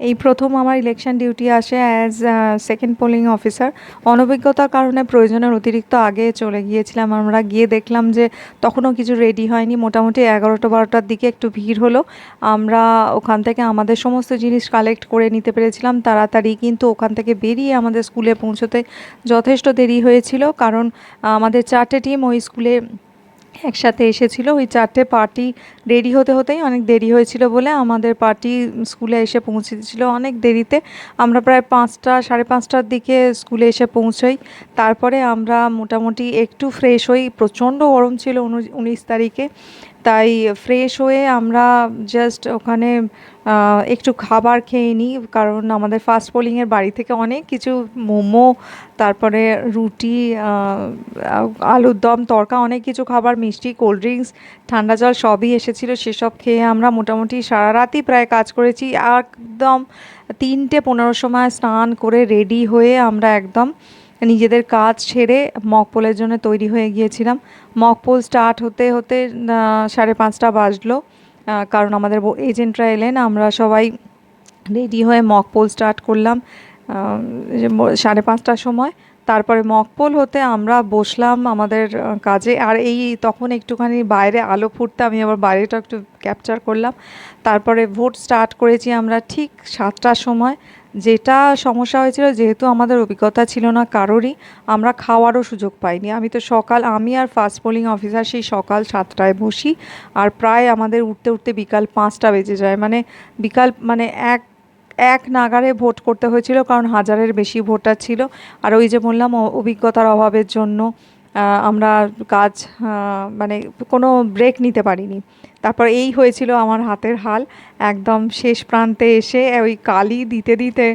এই প্রথম আমার ইলেকশন ডিউটি আসে অ্যাজ সেকেন্ড পোলিং অফিসার। অনভিজ্ঞতার কারণে প্রয়োজনের অতিরিক্ত আগে চলে গিয়েছিলাম। আমরা গিয়ে দেখলাম যে তখনও কিছু রেডি হয়নি। মোটামুটি 11টা-12টার দিকে একটু ভিড় হলো। আমরা ওখান থেকে আমাদের সমস্ত জিনিস কালেক্ট করে নিতে পেরেছিলাম তাড়াতাড়ি, কিন্তু ওখান থেকে বেরিয়ে আমাদের স্কুলে পৌঁছতে যথেষ্ট দেরি হয়েছিল, কারণ আমাদের 4টে টিম ওই স্কুলে একসাথে এসেছিল। ওই 4টে পার্টি রেডি হতে হতেই অনেক দেরি হয়েছিল বলে আমাদের পার্টি স্কুলে এসে পৌঁছেছিল অনেক দেরিতে। আমরা প্রায় 5টা, 5:30টার দিকে স্কুলে এসে পৌঁছই। তারপরে আমরা মোটামুটি একটু ফ্রেশ হই। প্রচণ্ড গরম ছিল 19 তারিখে, তাই ফ্রেশ হয়ে আমরা জাস্ট ওখানে একটু খাবার খেয়ে নিই, কারণ আমাদের ফার্স্ট পোলিংয়ের বাড়ি থেকে অনেক কিছু মোমো, তারপরে রুটি, আলুর দম, তড়কা, অনেক কিছু খাবার, মিষ্টি, কোল্ড ড্রিঙ্কস, ঠান্ডা জল সবই এসেছিলো। সেসব খেয়ে আমরা মোটামুটি সারা রাতই প্রায় কাজ করেছি। একদম 3টে 15 সময় স্নান করে রেডি হয়ে আমরা একদম নিজেদের কাজ ছেড়ে মকপোলের জন্য তৈরি হয়ে গিয়েছিলাম। মকপোল স্টার্ট হতে হতে 5:30টা বাজলো, কারণ আমাদের এজেন্টরা এলেন। আমরা সবাই রেডি হয়ে মকপোল স্টার্ট করলাম 5:30টার সময়। তারপরে মকপোল হতে আমরা বসলাম আমাদের কাজে। আর এই তখন একটুখানি বাইরে আলো ফুটতে আমি আবার বাইরেটা একটু ক্যাপচার করলাম। তারপরে ভোট স্টার্ট করেছি আমরা ঠিক 7টার সময়। যেটা সমস্যা হয়েছিল, যেহেতু আমাদের অভিজ্ঞতা ছিল না কারোরই, আমরা খাওয়ারও সুযোগ পাইনি। আমি আর ফার্স্ট পোলিং অফিসার সেই সকাল 7টায় বসি, আর প্রায় আমাদের উঠতে উঠতে বিকাল 5টা বেজে যায়। মানে এক নাগারে ভোট করতে হয়েছিল, কারণ 1000-এর বেশি ভোটার ছিল। আর ওই যে বললাম অভিজ্ঞতার অভাবের জন্য আমরা কাজ মানে কোনো ব্রেক নিতে পারিনি। তারপর এই হয়েছিল আমার হাতের হাল। একদম শেষ প্রান্তে এসে ওই কালি দিতে দিতে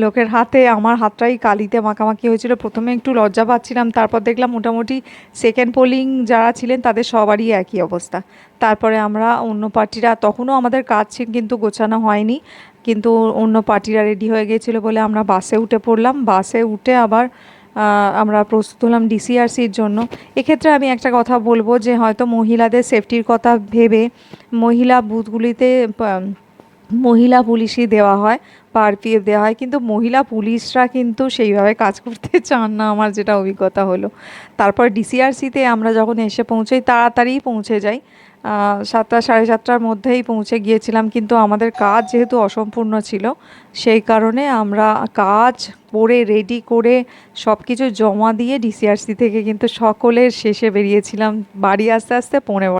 লোকের হাতে আমার হাতটাই কালিতে মাখামাখি হয়েছিল। প্রথমে একটু লজ্জা পাচ্ছিলাম, তারপর দেখলাম মোটামুটি সেকেন্ড পোলিং যারা ছিলেন তাদের সবারই একই অবস্থা। তারপরে আমরা অন্য পার্টিরা, তখনও আমাদের কাজ কিন্তু গোছানো হয়নি, কিন্তু অন্য পার্টিরা রেডি হয়ে গিয়েছিলো বলে আমরা বাসে উঠে পড়লাম। বাসে উঠে আবার আমরা প্রস্তুত হলাম ডিসিআরসির জন্য। এক্ষেত্রে আমি একটা কথা বলবো যে হয়তো মহিলাদের সেফটির কথা ভেবে মহিলা বুথগুলিতে মহিলা পুলিশই দেওয়া হয় বা আরপিএফ দেওয়া হয়, কিন্তু মহিলা পুলিশরা কিন্তু সেইভাবে কাজ করতে চান না, আমার যেটা অভিজ্ঞতা হলো। তারপর ডিসিআরসিতে আমরা যখন এসে পৌঁছাই, তাড়াতাড়ি পৌঁছে যাই, 7টা 7:30টার মধ্যেই পৌঁছে গিয়েছিলাম, কিন্তু আমাদের কাজ যেহেতু অসম্পূর্ণ ছিল সেই কারণে আমরা কাজ করে রেডি করে সব কিছু জমা দিয়ে ডিসিআরসি থেকে কিন্তু সকলের শেষে বেরিয়েছিলাম বাড়ি আস্তে আস্তে 11:30।